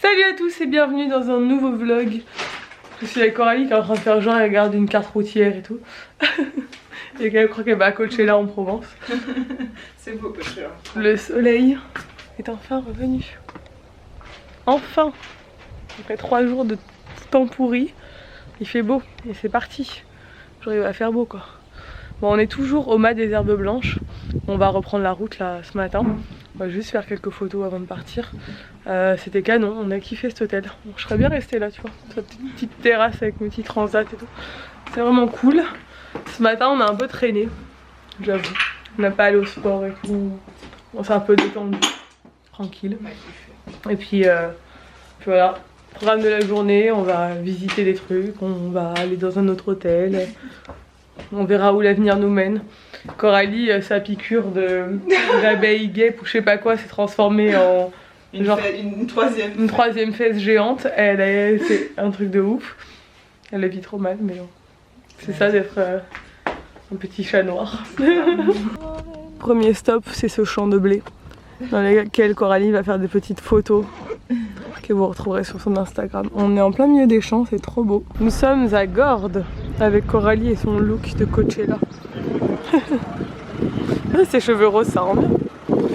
Salut à tous et bienvenue dans un nouveau vlog. Je suis avec Coralie qui est en train de faire genre, elle regarde une carte routière et tout. Et qu'elle croit qu'elle va à Coachella en Provence. C'est beau Coachella. Le soleil est enfin revenu. Enfin. Après 3 jours de temps pourri, il fait beau et c'est parti. Genre il va faire beau quoi. Bon, on est toujours au mas des herbes blanches. On va reprendre la route là ce matin. On va juste faire quelques photos avant de partir. C'était canon, on a kiffé cet hôtel. Bon, je serais bien restée là, tu vois. Cette petite terrasse avec mes petits transats et tout. C'est vraiment cool. Ce matin, on a un peu traîné, j'avoue. On n'a pas allé au sport et tout. On s'est un peu détendu, tranquille. Et puis voilà. Programme de la journée, on va visiter des trucs, on va aller dans un autre hôtel. On verra où l'avenir nous mène. Coralie, sa piqûre d'abeille guêpe ou je sais pas quoi s'est transformée en une troisième fesse géante. C'est un truc de ouf. Elle la vit trop mal, mais bon. C'est ça d'être un petit chat noir. Premier stop, c'est ce champ de blé dans lequel Coralie va faire des petites photos que vous retrouverez sur son Instagram. On est en plein milieu des champs, c'est trop beau. Nous sommes à Gordes avec Coralie et son look de Coachella. Ses cheveux roses, ça rend bien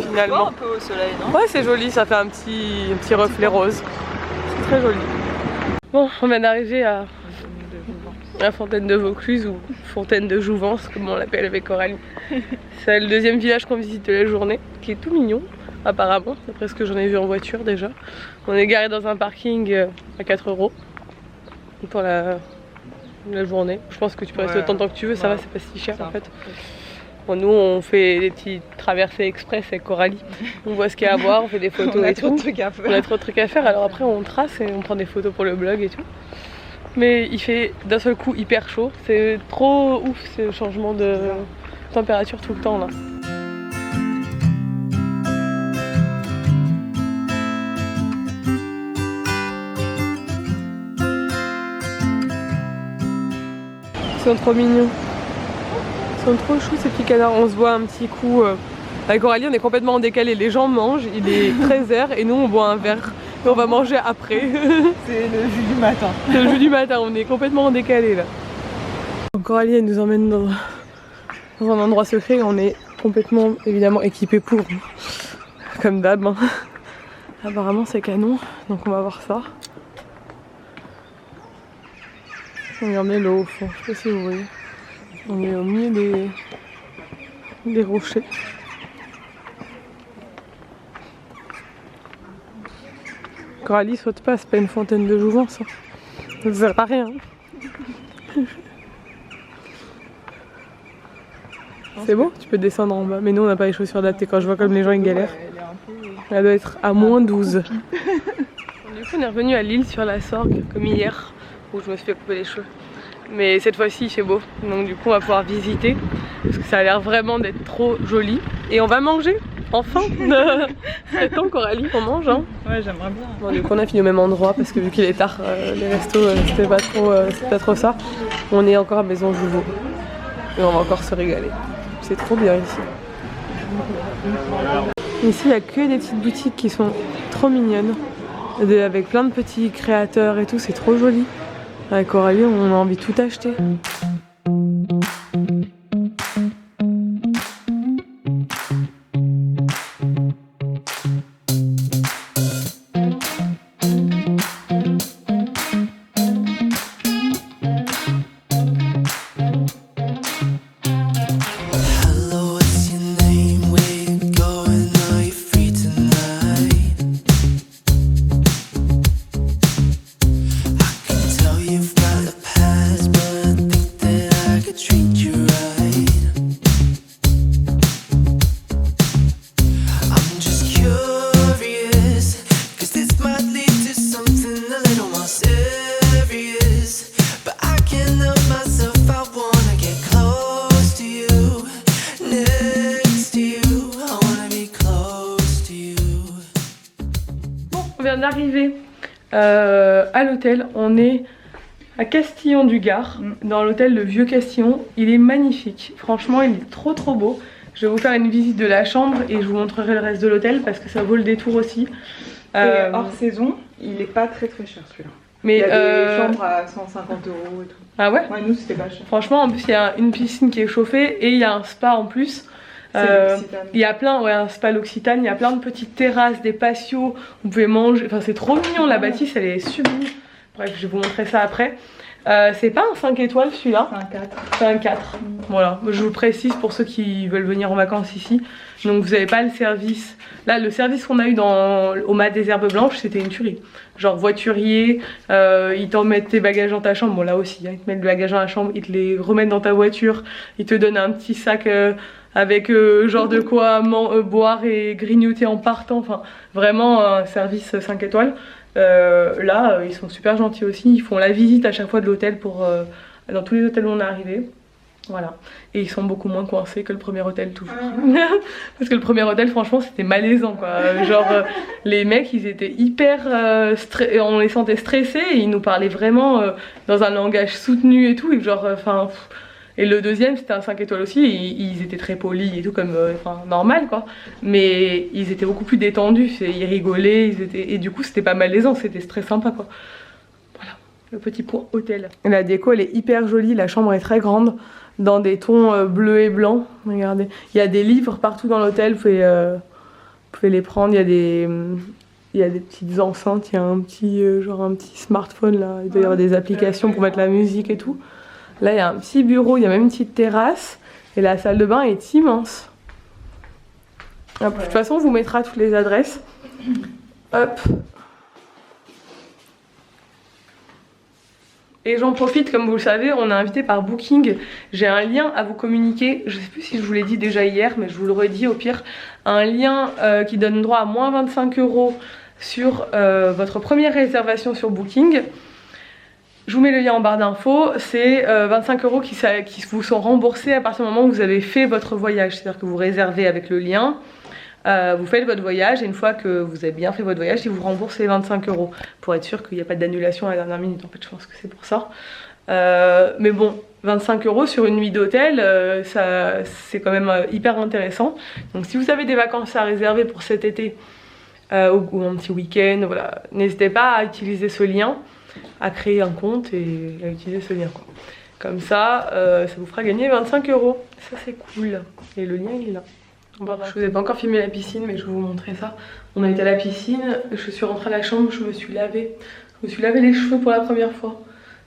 finalement. Un peu au soleil, non? Ouais, c'est joli, ça fait un petit reflet rose. C'est très joli. Bon, on vient d'arriver à la fontaine de Vaucluse ou fontaine de Jouvence comme on l'appelle avec Coralie. C'est le deuxième village qu'on visite de la journée, qui est tout mignon apparemment, d'après ce que j'en ai vu en voiture déjà. On est garé dans un parking à 4 € pour la journée. Je pense que tu peux rester autant de temps que tu veux, ça va, c'est pas si cher en fait. Bon, nous on fait des petites traversées express avec Coralie. On voit ce qu'il y a à voir, on fait des photos et tout. On a trop de trucs à faire, alors après on trace et on prend des photos pour le blog et tout. Mais il fait d'un seul coup hyper chaud, c'est trop ouf ce changement de température tout le temps là. Ils sont trop mignons. Ils sont trop choux ces petits canards. On se voit un petit coup. Avec Coralie, on est complètement en décalé. Les gens mangent, il est 13h et nous on boit un verre. Et on va manger après. C'est le jus du matin. C'est le jus du matin, on est complètement en décalé là. Donc Coralie elle nous emmène dans un endroit secret. On est complètement évidemment équipé pour. Comme d'hab. Hein. Apparemment c'est canon. Donc on va voir ça. Regardez l'eau au fond, je sais pas si vous voyez. On est au milieu des rochers. Coralie saute pas, c'est pas une fontaine de Jouvence. Ça sert à rien. C'est beau, tu peux descendre en bas. Mais nous on n'a pas les chaussures adaptées. Quand je vois comme les gens ils galèrent. Elle doit être à moins 12. Du coup on est revenu à l'île sur la Sorgue, comme hier. Où je me suis fait couper les cheveux. Mais cette fois-ci il fait beau, donc du coup on va pouvoir visiter parce que ça a l'air vraiment d'être trop joli. Et on va manger, enfin. C'est temps Coralie qu'on mange hein. Ouais, j'aimerais bien. Bon, du coup on a fini au même endroit parce que vu qu'il est tard, les restos c'était pas trop ça. On est encore à Maison Jouveau et on va encore se régaler. C'est trop bien ici. Ici il n'y a que des petites boutiques qui sont trop mignonnes, avec plein de petits créateurs et tout, c'est trop joli. Avec Coralie, on a envie de tout acheter. On vient d'arriver à l'hôtel, on est à Castillon du Gard, dans l'hôtel Le Vieux Castillon. Il est magnifique, franchement il est trop beau. Je vais vous faire une visite de la chambre et je vous montrerai le reste de l'hôtel parce que ça vaut le détour aussi. Et hors saison, il est pas très cher celui-là. Mais il y a des chambres à 150 € et tout. Ah ouais? Ouais, nous c'était pas cher. Franchement, en plus, il y a une piscine qui est chauffée et il y a un spa en plus. Il y a plein, ouais, un spa l'Occitane, il y a plein de petites terrasses, des patios, vous pouvez manger, enfin c'est trop mignon, la bâtisse elle est sublime. Bref, je vais vous montrer ça après. C'est pas un 5 étoiles celui-là. C'est un 4. C'est un 4. Voilà, je vous le précise pour ceux qui veulent venir en vacances ici. Donc vous n'avez pas le service. Là, le service qu'on a eu au mat des Herbes Blanches, c'était une tuerie. Genre voiturier, ils t'en mettent tes bagages dans ta chambre. Bon là aussi, hein, ils te mettent le bagage dans la chambre, ils te les remettent dans ta voiture. Ils te donnent un petit sac avec genre de quoi boire et grignoter en partant. Enfin, vraiment un service 5 étoiles. Là, ils sont super gentils aussi. Ils font la visite à chaque fois de l'hôtel dans tous les hôtels où on est arrivé. Voilà. Et ils sont beaucoup moins coincés que le premier hôtel toujours. Parce que le premier hôtel, franchement, c'était malaisant quoi. Genre, les mecs, ils étaient hyper on les sentait stressés et ils nous parlaient vraiment dans un langage soutenu et tout. Et genre, enfin. Et le deuxième c'était un 5 étoiles aussi, ils étaient très polis et tout comme normal quoi. Mais ils étaient beaucoup plus détendus, ils rigolaient, et du coup c'était pas malaisant, c'était très sympa quoi. Voilà, le petit point hôtel. La déco elle est hyper jolie, la chambre est très grande, dans des tons bleus et blancs, regardez. Il y a des livres partout dans l'hôtel, vous pouvez les prendre, il y a des petites enceintes, il y a un petit smartphone là, il doit y avoir des applications pour mettre la musique et tout. Là, il y a un petit bureau, il y a même une petite terrasse. Et la salle de bain est immense. De toute façon, on vous mettra toutes les adresses. Hop. Et j'en profite, comme vous le savez, on est invité par Booking. J'ai un lien à vous communiquer. Je sais plus si je vous l'ai dit déjà hier, mais je vous le redis au pire. Un lien qui donne droit à moins 25 € sur votre première réservation sur Booking. Je vous mets le lien en barre d'infos, c'est 25 € qui vous sont remboursés à partir du moment où vous avez fait votre voyage. C'est-à-dire que vous réservez avec le lien, vous faites votre voyage et une fois que vous avez bien fait votre voyage, ils vous remboursent les 25 € pour être sûr qu'il n'y a pas d'annulation à la dernière minute. En fait, je pense que c'est pour ça. Mais bon, 25 € sur une nuit d'hôtel, c'est quand même hyper intéressant. Donc si vous avez des vacances à réserver pour cet été ou un petit week-end, voilà, n'hésitez pas à utiliser ce lien, à créer un compte et à utiliser ce lien quoi. Comme ça, ça vous fera gagner 25 €. Ça c'est cool. Et le lien il est là. Bon, je vous ai pas encore filmé la piscine mais je vais vous montrer ça. On a été à la piscine, je suis rentrée à la chambre, je me suis lavé les cheveux pour la première fois.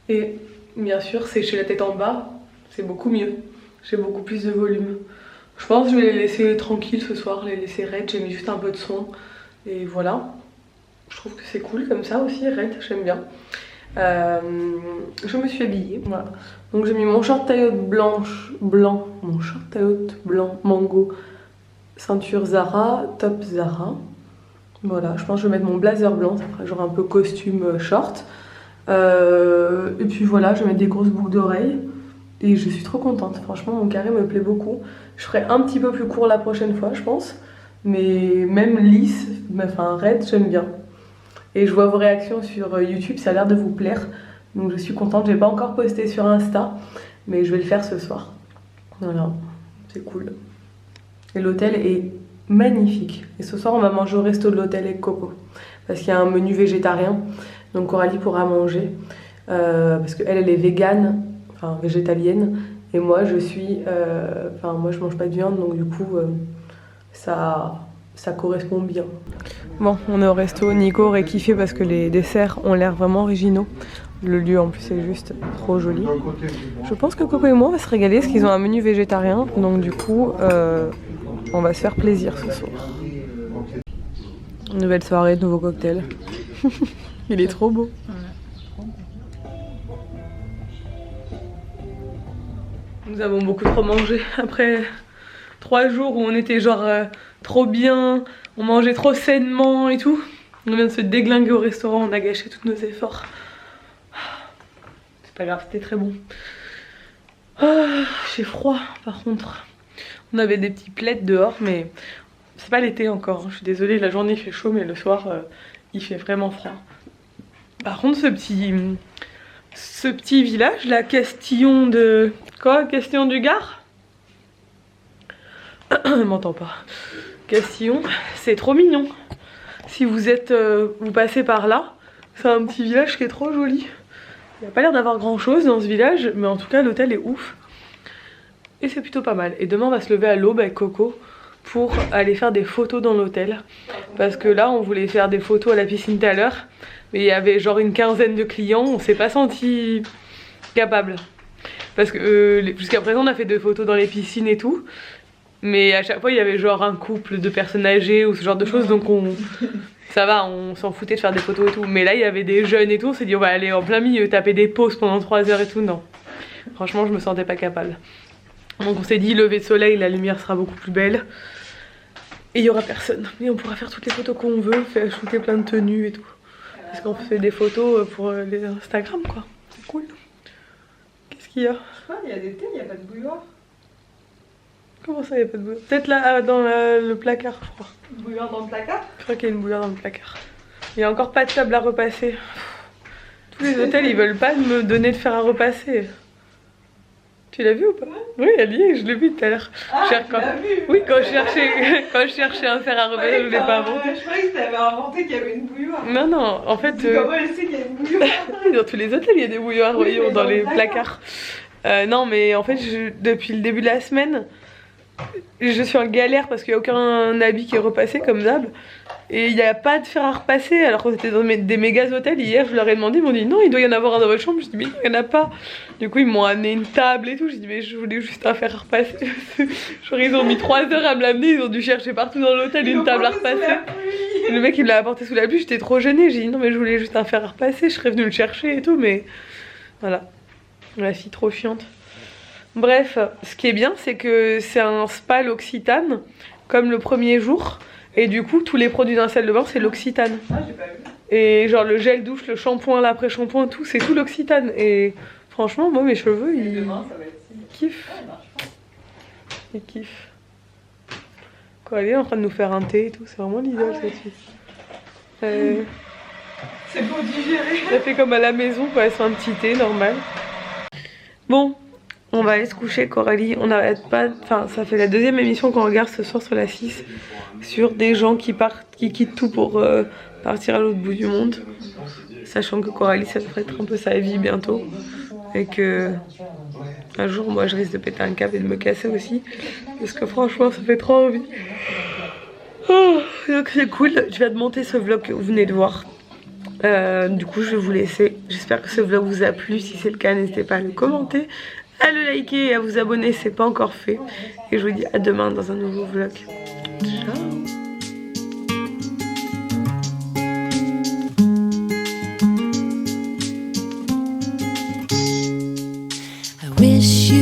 Et bien sûr sécher la tête en bas, c'est beaucoup mieux. J'ai beaucoup plus de volume. Je pense que je vais les laisser tranquilles ce soir, les laisser raides, j'ai mis juste un peu de soin. Et voilà. Je trouve que c'est cool comme ça aussi, raide, j'aime bien. Je me suis habillée, voilà. Donc j'ai mis mon short taille-haute blanc, mon short taille-haute blanc mango, ceinture Zara, top Zara. Voilà, je pense que je vais mettre mon blazer blanc, ça fera genre un peu costume short. Et puis voilà, je vais mettre des grosses boucles d'oreilles. Et je suis trop contente, franchement mon carré me plaît beaucoup. Je ferai un petit peu plus court la prochaine fois je pense. Mais même lisse, enfin raide, j'aime bien. Et je vois vos réactions sur YouTube, ça a l'air de vous plaire. Donc je suis contente, j'ai pas encore posté sur Insta, mais je vais le faire ce soir. Voilà, c'est cool. Et l'hôtel est magnifique. Et ce soir on va manger au resto de l'hôtel avec Coco. Parce qu'il y a un menu végétarien, donc Coralie pourra manger. Parce qu'elle est végane, enfin végétalienne. Et moi je suis, moi je mange pas de viande, donc du coup ça correspond bien. Bon, on est au resto, Nico aurait kiffé parce que les desserts ont l'air vraiment originaux. Le lieu en plus est juste trop joli. Je pense que Coco et moi on va se régaler parce qu'ils ont un menu végétarien. Donc du coup, on va se faire plaisir ce soir. Nouvelle soirée, nouveau cocktail. Il est trop beau. Nous avons beaucoup trop mangé après 3 jours où on était genre trop bien, on mangeait trop sainement et tout. On vient de se déglinguer au restaurant, on a gâché tous nos efforts. C'est pas grave, c'était très bon. J'ai froid par contre. On avait des petits plaids dehors mais c'est pas l'été encore. Je suis désolée, la journée il fait chaud mais le soir il fait vraiment froid. Par contre ce petit village, la Castillon de... Quoi? Castillon du Gard? Je m'entends pas. Castillon, c'est trop mignon. Si vous passez par là, C'est un petit village qui est trop joli. Il n'y a pas l'air d'avoir grand chose dans ce village, mais en tout cas l'hôtel est ouf. Et c'est plutôt pas mal. Et demain on va se lever à l'aube avec Coco pour aller faire des photos dans l'hôtel. Parce que là on voulait faire des photos à la piscine tout à l'heure, mais il y avait genre une quinzaine de clients, on s'est pas senti capable. Parce que jusqu'à présent on a fait des photos dans les piscines et tout, mais à chaque fois il y avait genre un couple de personnes âgées ou ce genre de choses, donc ça va, on s'en foutait de faire des photos et tout. Mais là il y avait des jeunes et tout, on s'est dit on va aller en plein milieu taper des pauses pendant 3 heures et tout, non. Franchement je me sentais pas capable. Donc on s'est dit lever de soleil, la lumière sera beaucoup plus belle. Et il y aura personne. Et on pourra faire toutes les photos qu'on veut, faire shooter plein de tenues et tout. Parce qu'on fait des photos pour les Instagram quoi. C'est cool. Qu'est-ce qu'il y a? Je sais pas, il y a des thés, il n'y a pas de bouilloire. Comment ça, il n'y a pas de bouilloire? Peut-être là, dans le placard, je crois. Une bouilloire dans le placard? Je crois qu'il y a une bouilloire dans le placard. Il n'y a encore pas de table à repasser. Tous les hôtels, ils veulent pas me donner de fer à repasser. Tu l'as vu ou pas? Oui, elle y est, je l'ai vu tout à l'heure. Ah, tu l'as vu? Oui, quand je cherchais un fer à repasser, je ne l'ai pas inventé. Je croyais que tu avais inventé qu'il y avait une bouilloire. Non, non, en fait... Comment elle sait qu'il y a une bouilloire? Dans tous les hôtels, il y a des bouilloires, Oui, voyons, dans les le placards. Non, mais en fait, depuis le début de la semaine, je suis en galère parce qu'il n'y a aucun habit qui est repassé comme d'hab. Et il n'y a pas de fer à repasser. Alors qu'on était dans des méga hôtels hier, je leur ai demandé, ils m'ont dit non, il doit y en avoir un dans votre chambre. Je dis mais il n'y en a pas. Du coup, ils m'ont amené une table et tout. Je dis mais je voulais juste un fer à repasser. Genre, ils ont mis 3 heures à me l'amener, ils ont dû chercher partout dans l'hôtel une table à repasser. Le mec il me l'a apporté sous la pluie, j'étais trop gênée. J'ai dit non, mais je voulais juste un fer à repasser. Je serais venue le chercher et tout, mais voilà. La fille trop chiante. Bref, ce qui est bien, c'est que c'est un spa l'Occitane, comme le premier jour. Et du coup, tous les produits d'un salle de bain, c'est l'Occitane. Ah, j'ai pas vu. Et genre le gel douche, le shampoing, l'après-shampoing, tout, c'est tout l'Occitane. Et franchement, moi, mes cheveux, Et ils demain, ça va être kiffent. Ah, il marche. Ils kiffent. Quoi, elle est en train de nous faire un thé et tout, c'est vraiment l'idole cette fille. C'est pour digérer. Elle fait comme à la maison, quoi, elle se fait un petit thé normal. Bon, on va aller se coucher, Coralie. On n'arrête pas. Enfin, ça fait la deuxième émission qu'on regarde ce soir sur la 6 sur des gens qui partent, qui quittent tout pour partir à l'autre bout du monde. Sachant que Coralie, ça devrait être un peu sa vie bientôt. Et que un jour, moi, je risque de péter un câble et de me casser aussi. Parce que franchement, ça fait trop envie. Oh, donc c'est cool. Je viens de monter ce vlog que vous venez de voir. Du coup je vais vous laisser. J'espère que ce vlog vous a plu. Si c'est le cas, n'hésitez pas à le commenter, à le liker et à vous abonner si c'est pas encore fait. Et je vous dis à demain dans un nouveau vlog. Ciao. I wish you